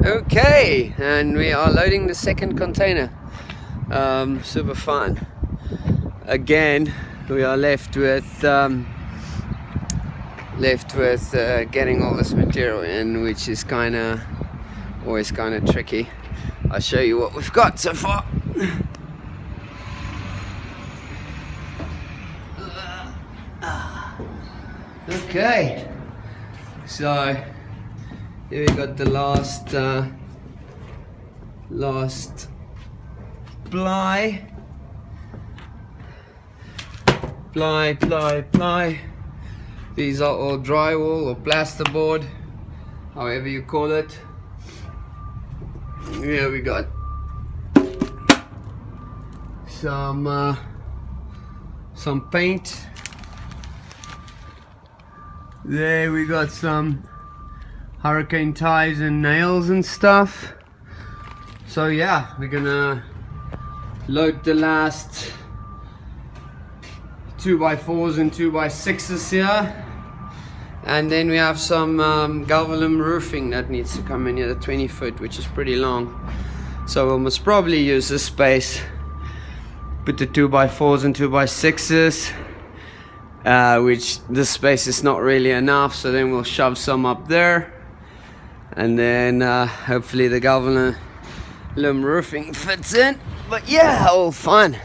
Okay, and we are loading the second container. Super fun. Again, we are left with getting all this material in, which is always kind of tricky. I'll show you what we've got so far. Okay, so here we got the last ply. These are all drywall or plasterboard, however you call it. Here we got some paint. There we got some hurricane ties and nails and stuff. So yeah, we're gonna load the last 2x4s and 2x6s here, and then we have some galvanum roofing that needs to come in here, the 20 foot, which is pretty long. So we'll most probably use this space, put the 2x4s and 2x6s, which this space is not really enough, so then we'll shove some up there, and then hopefully the galvanum roofing fits in. But yeah, all fun.